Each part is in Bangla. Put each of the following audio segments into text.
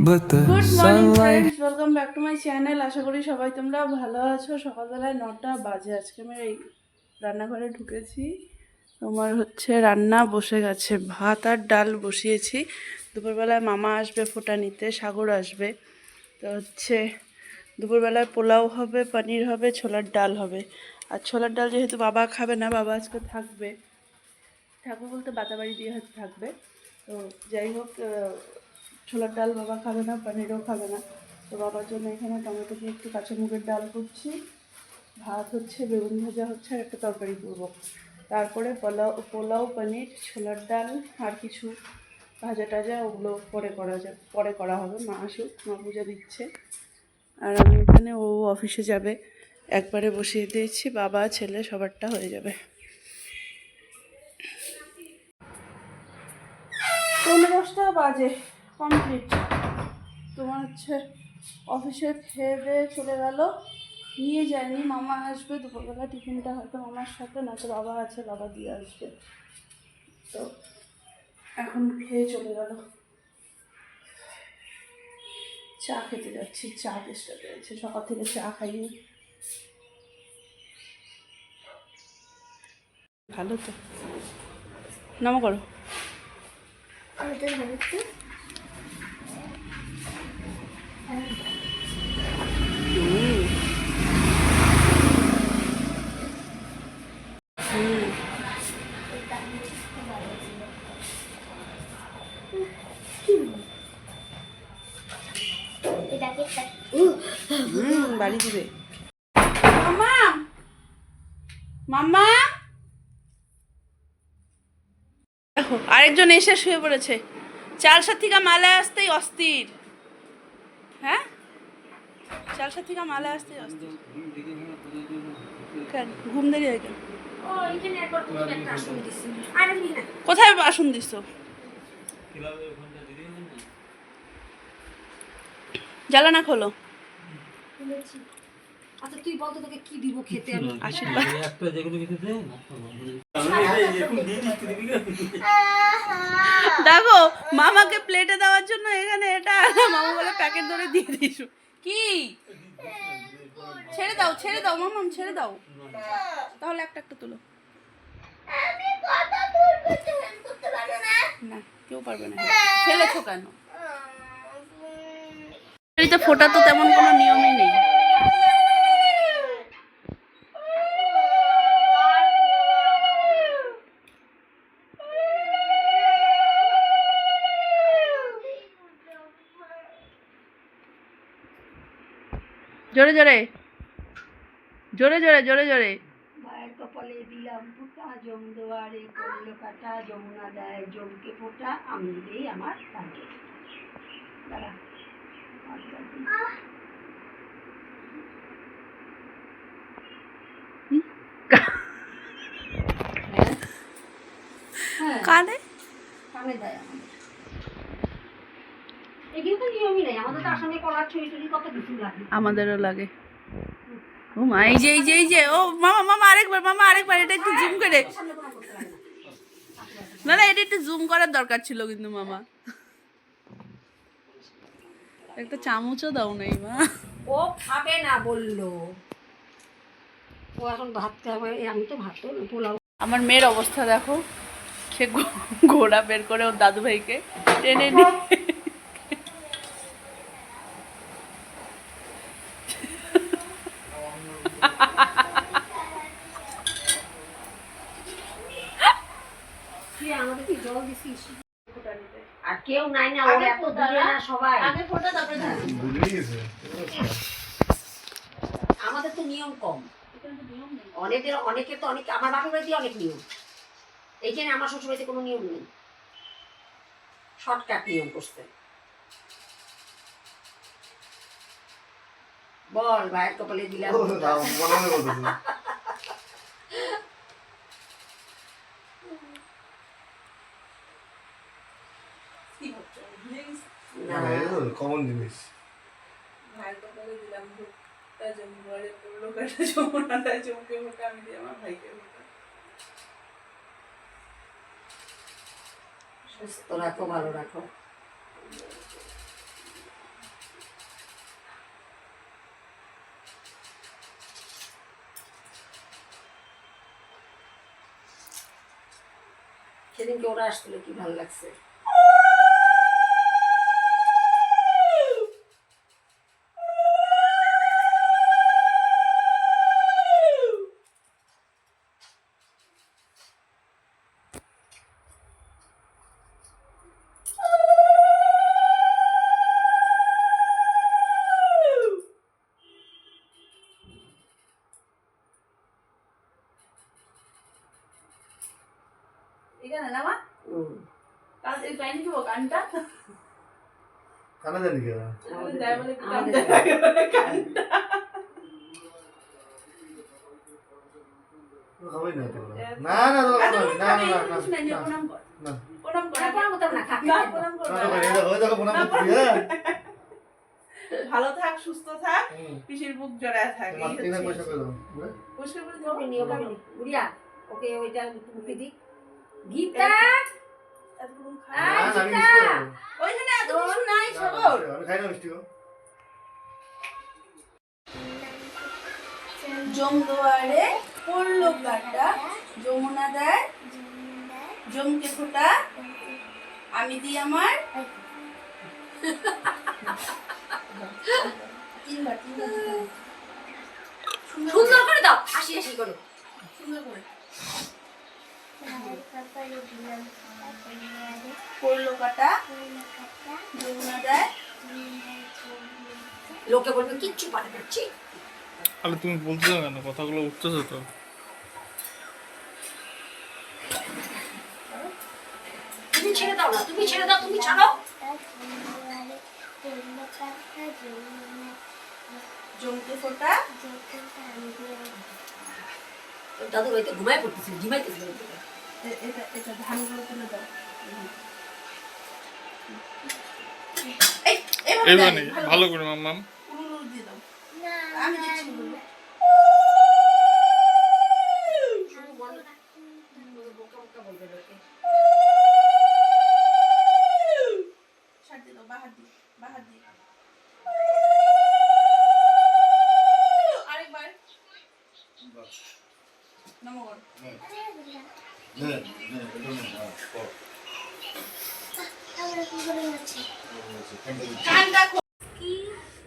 but the good morning sunlight. Friends, welcome back to my channel. আশা করি সবাই তোমরা ভালো আছো। সকালবেলায় 9টা বাজে। আজকে আমি এই রান্নাঘরে ঢুকেছি। তোমার হচ্ছে রান্না বসে গেছে, ভাত আর ডাল বসিয়েছি। দুপুরবেলায় মামা আসবে ফোঁটা নিতে, সাগর আসবে। তো হচ্ছে দুপুরবেলায় পোলাও হবে, পনির হবে, ছোলার ডাল হবে। আর ছোলার ডাল যেহেতু বাবা খাবে না, বাবা আজকে থাকবে বলতে বাতাবাড়ি দিয়ে হয়তো থাকবে। তো যাই হোক, ছোলার ডাল বাবা খাবে না, পনিরও খাবে না। তো বাবার জন্য এখানে টমেটো দিয়ে একটু কাঁচা মুগের ডাল করছি, ভাত হচ্ছে, বেগুন ভাজা হচ্ছে, আর একটা তরকারি করবো। তারপরে পোলাও পনির, ছোলার ডাল আর কিছু ভাজা টাজা, ওগুলো পরে করা হবে। মা আসুক, মা পূজা দিচ্ছে। আর আমি এখানে, ও অফিসে যাবে, একবারে বসিয়ে দিয়েছি। বাবা ছেলে সবারটা হয়ে যাবে। 10:30 বাজে, কমপ্লিট। তোমার হচ্ছে অফিসে খেয়ে দিয়ে চলে গেল, নিয়ে যায়নি। মামা আসবে দুপুরবেলা, টিফিনটা হয়তো মামার সাথে, না তো বাবা আছে, বাবা দিয়ে আসবে। তো এখন খেয়ে চলে গেল। চা খেতে যাচ্ছি, চা চেষ্টা করেছে, সকাল থেকে চা খাইনি। ভালো তো, নামো করো। বাড়ি দিবে। মামা, মামা দেখো, আরেকজন এসে শুয়ে পড়েছে। চাল সাথিকা মালায় আসতেই অস্থির। হ্যাঁ, চাল সাথিকা মালায় আসতেই অস্থির। কেন ঘুম দেরি হয় কেন? কোথায় বাসন দিছো? জ্বালানা খোলো। আচ্ছা তুই বলতো তোকে কি দিব খেতে? আমি আশীর্বাদ। একটা যেগুলো কিছু দে না। দেখো, মামাকে প্লেটে দেওয়ার জন্য এখানে এটা, মামা বলে প্যাকেট ধরে দিয়ে দিস। কি ছেড়ে দাও, ছেড়ে দাও মামাম, ছেড়ে দাও। তাহলে একটা একটা তুলো। না, কেউ পারবে না। ফেলেছো কেন? বাড়িতে ফোটা তো তেমন কোনো নিয়মই নেই। জোরে জোরে, জোরে জোরে, জোরে জোরে। মায়ের কপালে দিলাম ফোঁটা, জম দুয়ারে করলো কাটা, যমুনা দেয় জমকে ফোঁটা, আমি দিই আমার তাকে। দাঁড়া, কানে কানে দেয় আমাদের। এগুলো তো নিয়মই নেই আমাদের, তার সঙ্গে কলার ছড়ি টড়ি কত কিছু লাগে। আমাদেরও লাগে। ও মা, এই যে এই যে এই যে, ও মামা, মামা আরেকবার, মামা আরেকবার, এটা একটু জুম করে। না না, এটা একটু জুম করার দরকার ছিল কিন্তু মামা। একটা চামচও দাও নাই মা। ও খাবে না বললো, ও এখন ভাত খাবে। আমি তো ভাত পোলাও। আমার মেয়ের অবস্থা দেখো, সে ঘোড়া বের করে ওর দাদু ভাইকে টেনে নিয়ে আমাদের কি জল দিছিস? আর কেউ নাই না, ও এত দূরে না সবাই। আমাদের তো নিয়ম কম, অনেকের তো অনেক। আমার বাপের বাড়িতে অনেক নিয়ম, এইখানে আমার শ্বশুর বাড়িতে কোনো নিয়ম নেই, শর্টকাট নিয়ম করতে। বল ভাইয়ের কপালে দিলাম। কমন জিনিস। ভাইয়ের কপালে দিলাম ভোটটা, জমুয়ারে পড়লো কাটা, যমুনাটায় চমকে ভোটা, আমি দিই আমার ভাইকে ভোটা। সুস্থ রাখো, ভালো রাখো। সেদিনকে ওরা আসছিল, কি ভালো লাগছে। এখানে না মা কাল এই পাইনি তো গানটা কানা জানি কে দেয় বলে গানটা লাগে বলে গানটা খাবাই না তো না না না না না প্রণাম কর না প্রণাম কর প্রণাম করতাম না, খা, না খা, খা। প্রণাম কর না ওই দেখো প্রণাম করছি হ্যাঁ ভালো থাক সুস্থ থাক পিসির বুক জড়ায় থাক এই এটা হচ্ছে পয়সা করে দাও পরিষ্কার করে ওকে দিও নিয়ে ওকে গুড়িয়া, ওকে ওইটা মুখে দি। গীতা, এতক্ষণ খা না না আমি মিষ্টি খাবো। ওইখানে এত কিছু নাই না, সবর আমি খাই না মিষ্টি গো। জমদুয়ারে পড়লো কাটা যমুনা দেয় জমকে ফোটা আমি দিই আমার তিনবার তিনবার দিতে হবে। সুন্দর করে দাও, হাসি হাসি করো। সুন্দর করে পড়লো কাটা যমুনা দেয় লোকে বলবে কিচ্ছু পারে না, ছি। আরে তুমি বলতেছো কেন, কথাগুলো উঠতেছো তো। তুমি ছেড়ে দাও না, তুমি ছেড়ে দাও, তুমি ছাড়ো। জমকে ফোটা দাদু হয়তো ঘুমায় পড়তেছিল, ঘুমাইতেছিল। এটা এটা ধানগুলো তুলে দাও এই এভাবে এইবার দেয়, নেই, ভালো করে মাম্মাম। উলুলু দিয়ে দাও আমি দিচ্ছি উলুলু। বোকা বোকা বলবে লোকে। ছাড় দিয়ে দাও বাহার দিয়ে বাহার দিয়ে আরেকবার নমস্কার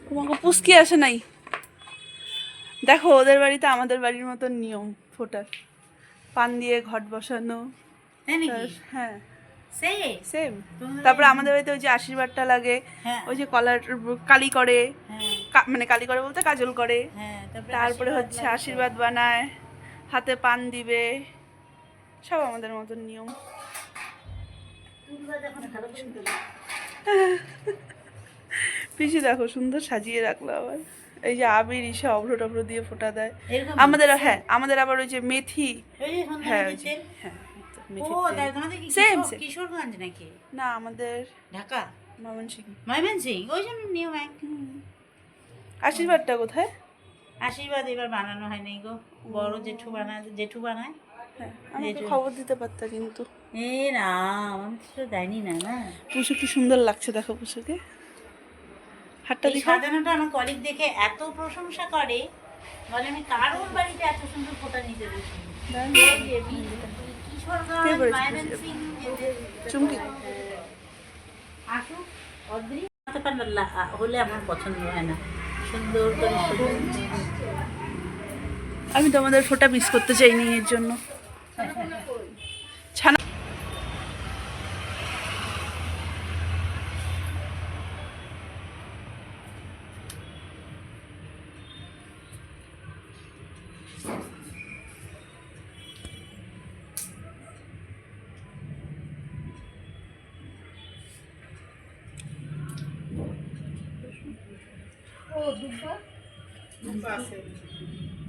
তোমাকে পুস্কি আসে নাই দেখো ওদের বাড়িতে আমাদের বাড়ির মতন নিয়ম ফোটার পান দিয়ে ঘট বসানো হ্যাঁ সেম তারপরে আমাদের বাড়িতে ওই যে আশীর্বাদটা লাগে ওই যে কলার কালি করে মানে কালি করে বলতে কাজল করে তারপরে হচ্ছে আশীর্বাদ বানায় হাতে পান দিবে সব আমাদের মতন নিয়ম পিসি দেখো সুন্দর সাজিয়ে রাখলো আবার এই যে আবির ইসা অভ্র টভ্র দিয়ে ফোঁটা দেয় আমাদের হ্যাঁ আমাদের আবার ওই যে মেথি হ্যাঁ ওই যে হ্যাঁ সেম সেম কিশোরগঞ্জ নাকি না আমাদের ঢাকা ময়মনসিংহ ময়মনসিং ওই জন্য নিয়ম এক। আশীর্বাদটা কোথায় আশীর্বাদ এবার বানানো হয় নাই গো, বড় জেঠু বানায়। হ্যাঁ আমাকে খবর দিতে পারতা কিন্তু এ না আমি তো জানি না না। পুষু কি সুন্দর লাগছে দেখো পুষুকে হাতটা এই দেখো সাজানোটা আমার কলিগ দেখে এত প্রশংসা করে, বলে আমি কারোর বাড়িতে এত সুন্দর ফোঁটা নিতে দেখি। কিশোরগঞ্জ কে বলেছে ময়মনসিং চুমকি আসুক অদ্রি হলে আমার পছন্দ হয় না, সুন্দর করে আমি তোমাদের ফোঁটা মিস করতে চাইনি এর জন্য ছানা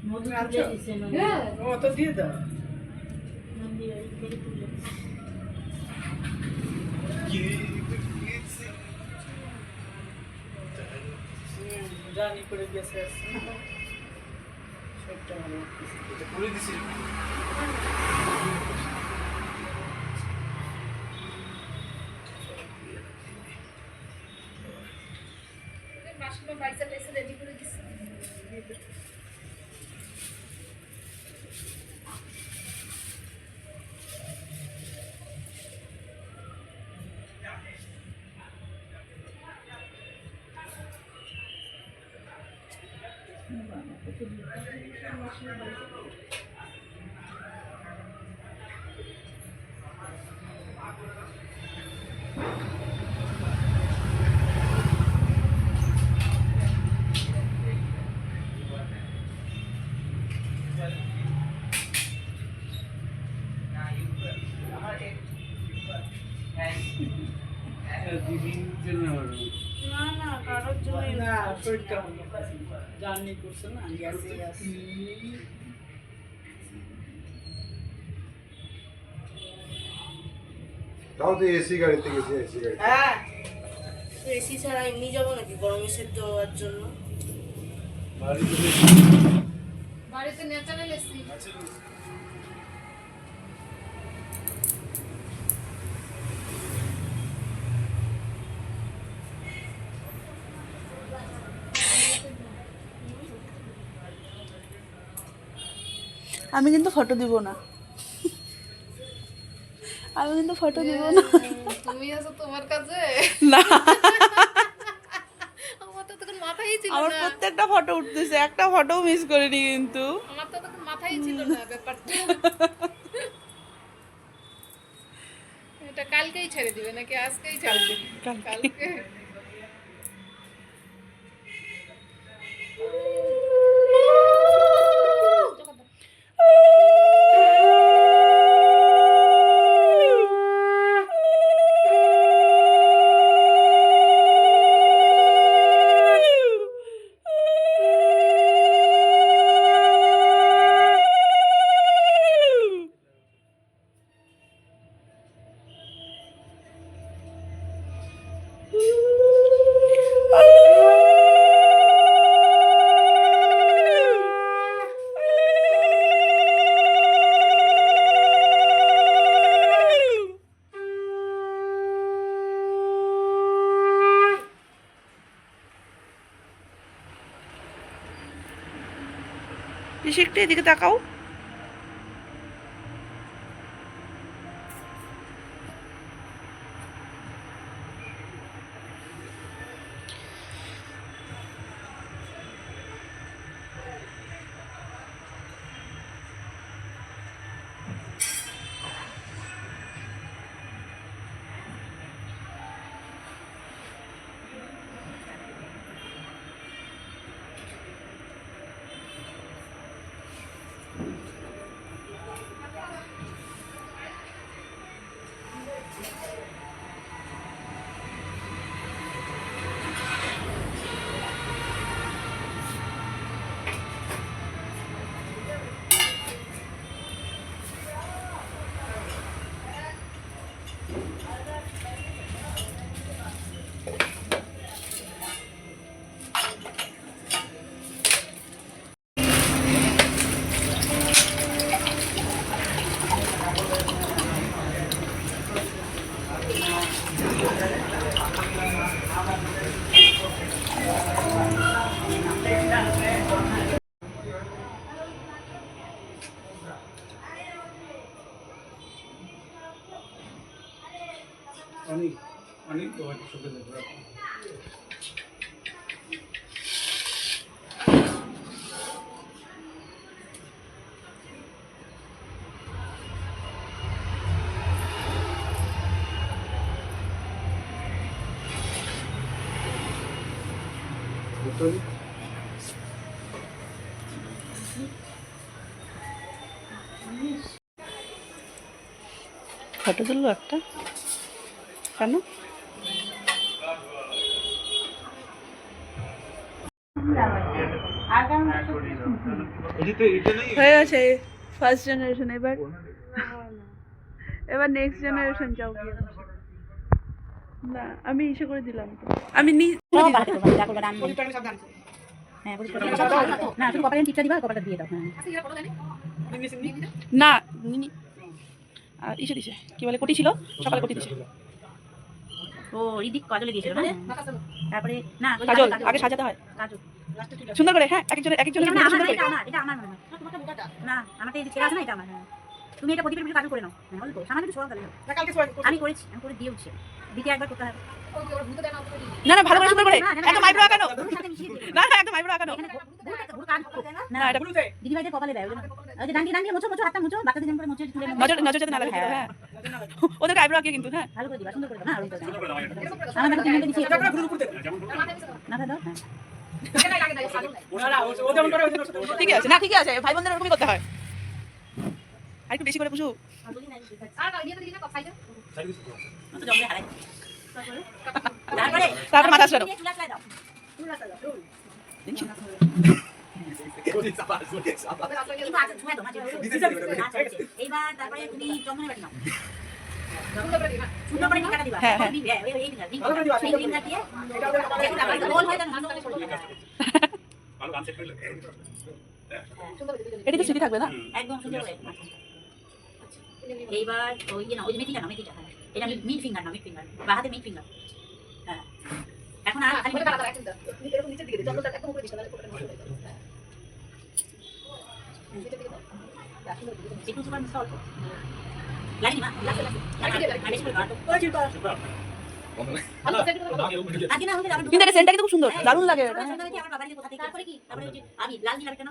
মধু তুলে দিছে মানে। অত দিয়ে দাও নন্দী বাড়ি থেকে তুলে দিছে। জানি করে গেছে পুরি দিছি না না কারোর জন্য না, শরীরটা জার্নি করছে না, গ্যাসে আছে। তাও তো এসি গাড়িতে গেছি, এসি গাড়ি। হ্যাঁ, এসি ছাড়া এমনি যাবো নাকি গরমে সেদ্ধ হওয়ার জন্য? বাড়িতে ন্যাচারাল এসি। আমি কিন্তু ফটো দিব না, আমি কিন্তু ফটো দিব না। তুমি আছো তোমার কাছে? না, আমার তো তখন মাথায় ছিল আমার না। প্রত্যেকটা ফটো উঠতেছে, একটা ফটো মিস করিনি কিন্তু। আমার তো তখন মাথায় ছিল না ব্যাপারটা। এটা কালকেই ছেড়ে দিবে নাকি আজকেই ছাড়বে? কালকে। পিসি একটু এদিকে তাকাও। ফটো তুললো একটা, কেন? হয়ে গেছে ফার্স্ট জেনারেশন, এবার এবার নেক্সট জেনারেশন যাও গিয়ে। না আমি ইসে করে দিলাম তো, আমি না ইসে দিছে, কি বলে কোটি ছিল সকালে, কোটি দিছে। ও রিদিক কাজলে দিয়েছিল না? তারপরে না কাজল আগে সাজাতে হয় কাজল সুন্দর করে। হ্যাঁ, এক একজনের এটা আমার, এটা আমার মনে হয়। না আমারটা এই যে ছেঁড়া আছে না, এটা আমার। হ্যাঁ তুমি এটা প্রদীপের ভিতরে কাজু করে নাও হ্যাঁ অল্প সামান্য একটু সরাতে হবে আমি করেছি আমি করে দিয়েছি দ্বিতীয় একবার করতে হবে না না ভালো করে সুন্দর করে একদম আইব্রো আঁকানো ওর সাথে মিশিয়ে দিবে না না একদম আইব্রো আঁকানো এখানে ভুল কাজ করতে না না এটা দিদি ভাইদের কপালে দেয় ওই যে ডান্ডি ডান্ডি মোছো মোছো হাতটা মোছো বাচ্চাদের যেমন করে মোছো তুলে নাও। নজর নজর যাতে না লাগে হ্যাঁ ওদেরকে আইব্রো আঁকিয়ে কিন্তু হ্যাঁ ভালো করে দিবা সুন্দর করে দাও না আর ওই আমার বাড়িতে তিনটে দিচ্ছি না দাও হ্যাঁ ঠিকই আছে না ঠিকই আছে ভাই বোনদের এরকমই করতে হয় আর একটু বেশি করে পুষু তো জমে হারাই তারপরে তারপর মাথা আসলো চুলা চালাই দাও কিন্তু আচ্ছা ছুঁয়ে দাও আচ্ছা এইবার তারপরে তুমি চন্দনে বাটি নাও সুন্দর করে টিকাটা দিবা হ্যাঁ, হ্যাঁ। এই টিকা দিয়ে তারপরে গোল হয়ে যাবে সুন্দর করে এটা তো স্মৃতি থাকবে না একদম সুন্দর করে এইবার ওই যে না ওই মেথিটা না মেথিটা হ্যাঁ এটা মিড ফিঙ্গার না মিড ফিঙ্গার বা হাতে মিড ফিঙ্গার হ্যাঁ এখন আর খালি একটু সুপার মিস অল্প লাগি না লাগি না হলে আবার কিন্তু এটা সেন্টটা কিন্তু খুব সুন্দর দারুণ লাগে এটা সুন্দর কি আমার বাবার কোথা থেকে তারপরে কি তারপরে ওই যে আমি লাল দিলাম কেন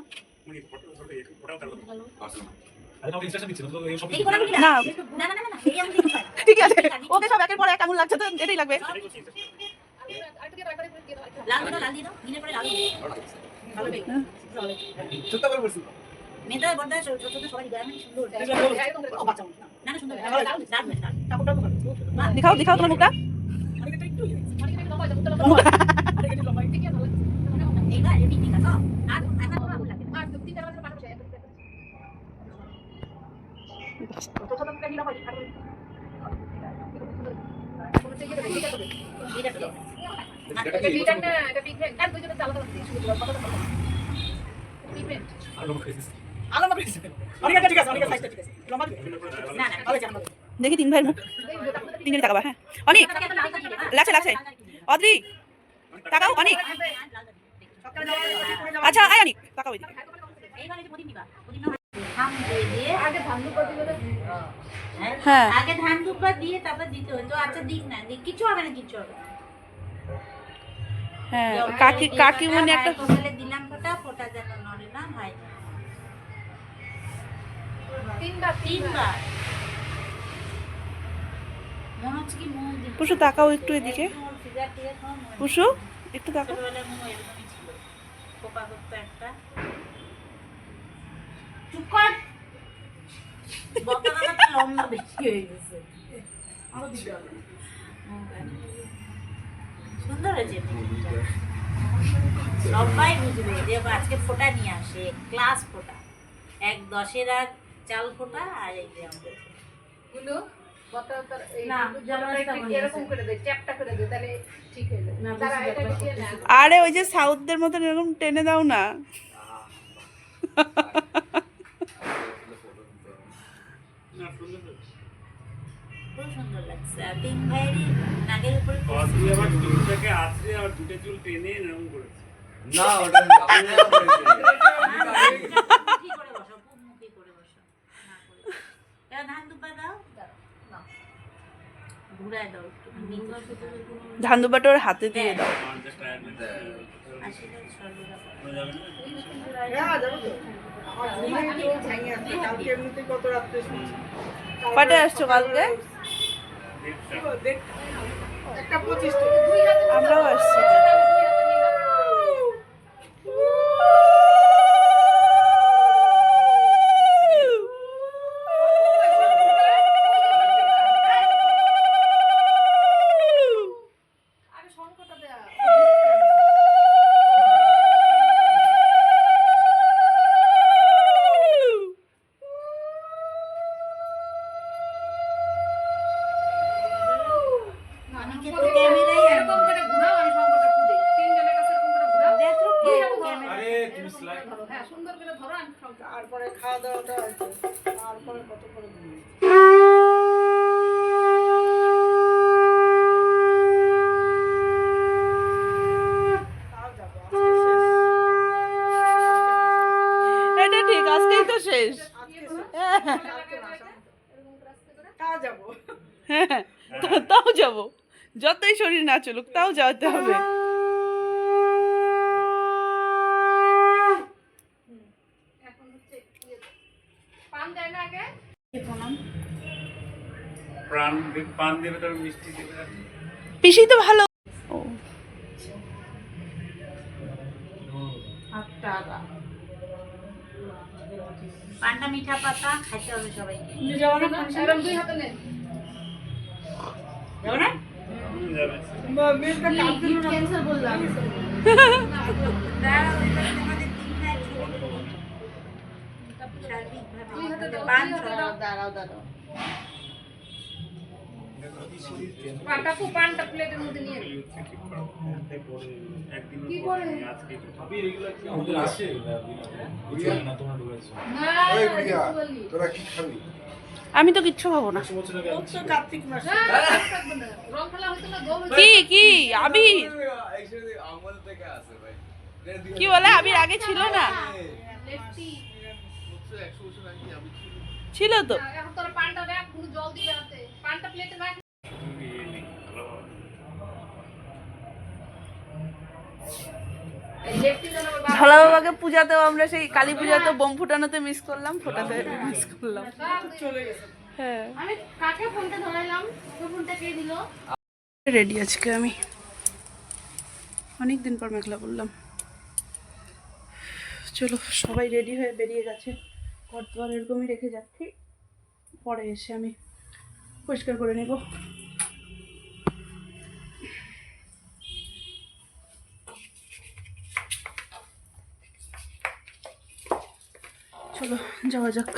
এই কোনা বলি না না না না না এই আমি দিতে পারি ঠিক আছে ওকে সব একের পর এক আঙুল লাগছে তো এটাই লাগবে লাল দিয়ে দাও নিলে পরে লাল ভালো বেগ মেয়েটা বড়দা ছোট ছোট সবাই গায়ে সুন্দর না না সুন্দর দেখাও দেখাও তোমার মুখটা এইবার এটি ঠিক আছে আর এখন ভালো লাগে দেখি তিন ভাইয়ের মুখ তিনজনই তাকাবা হ্যাঁ অনেক লাগছে লাগছে অদ্রি তাকাও অনেক আচ্ছা আয় অনেক তাকাও ওইদিকে হ্যাঁ আগে ধান দুব্বা দিয়ে তারপর দিতে হতো আচ্ছা দিক না দিক কিছু হবে না কিছু হবে না হ্যাঁ কাকি কাকি মনে একটা কোপালে দিলাম ফোঁটা ফোঁটা যেন নড়ে না ভাই তিনবার মনে হচ্ছে কি মুখ দিতে পুষু তাকাও একটু এদিকে ফিগার টিগার সব মনে হয়। পুষু একটু তাকাও ছোটবেলায় মুখ এরকমই ছিল কোপা করতো একটা চুপ কর বকাটা লম্বা বেশি হয়ে গেছে সুন্দর হয়েছে সবাই বুঝবে যে আজকে ফোঁটা নিয়ে আসে ক্লাস ফোঁটা 1-10 আর চাল ফোঁটা আর এই যে আমাদের না, এরকম করে দে চ্যাপটা করে দে তাহলে ঠিক হয়ে যাবে তারা এটা দিয়ে না আরে ওই যে সাউথদের মতন এরকম টেনে দাও না খুব সুন্দর লাগছে আর তিন ভাইয়েরই নাগের উপরে না ওটা আমি না করেছি। মুখি করে বসো খুব মুখি করে বসো না করে এবার ধান দুব্বা দাও ঘুরায় দাও একটু ধান দুব্বাটা ওর হাতে দিয়ে দাও আশীর্বাদ সর্বদা কটায় আসছো কালকে আমরাও আসছি অনেকে তো ক্যামেরাই এরকম করে ঘুরাও আমি সংকটটা খুঁজে তিনজনের কাছে এরকম করে ঘুরাও দেখো হ্যাঁ সুন্দর করে ধরো আমি সংকট তারপরে খাওয়া দাওয়াটা আছে তারপরে কত করে এটা ঠিক আজকেই তো শেষ যাব, যতই শরীর না চলুক তাও যেতে হবে। এখন হচ্ছে পান দেয় না আগে পান দেবে তবে মিষ্টি দেবে আর কি। পিসি তো ভালো। ও পানটা মিঠা পাতা খাইতে হবে সবাইকে। এরকম 2 হাতে নেন। যাবো না? যাবে। ক্যান্সেল বললাম। দাঁড়াও, এবার তোমাদের তিনটায় ছেলে দেবো। সার্বিকভাবে পান ছড়াও। পাটাকু পানটা প্লেটের মধ্যে নিয়ে নিন। কি করে? আমি তো কিচ্ছু খাবো না। কার্তিক মাস না, থাকবে না। রং খেলা হতো না, গোল হতো। কি কি আবির কি বলে? আবির আগে ছিল না? লেফটি। ছিল তো। এখন তোর পানটা রাখ, পুরো জল দিবে হাতে। পানটা প্লেটে রাখ। এই লেফটি যেন আবার ভোলা বাবাকে পূজাতেও আমরা সেই কালী পূজাতে বোম ফুটানোতে মিস করলাম, ফোটাতে মিস করলাম। চলে গেছে। হ্যাঁ আমি কাকে ফোনটা ধরাইলাম? তোর ফোনটা কে দিল? রেডি আজকে আমি, অনেক দিন পর মেঘলা বললাম। চলো সবাই রেডি হয়ে বেরিয়ে গেছে, ঘর দুয়ার এরকমই রেখে যাচ্ছি, পরে এসে আমি পরিষ্কার করে নেব। চলো যাওয়া যাক।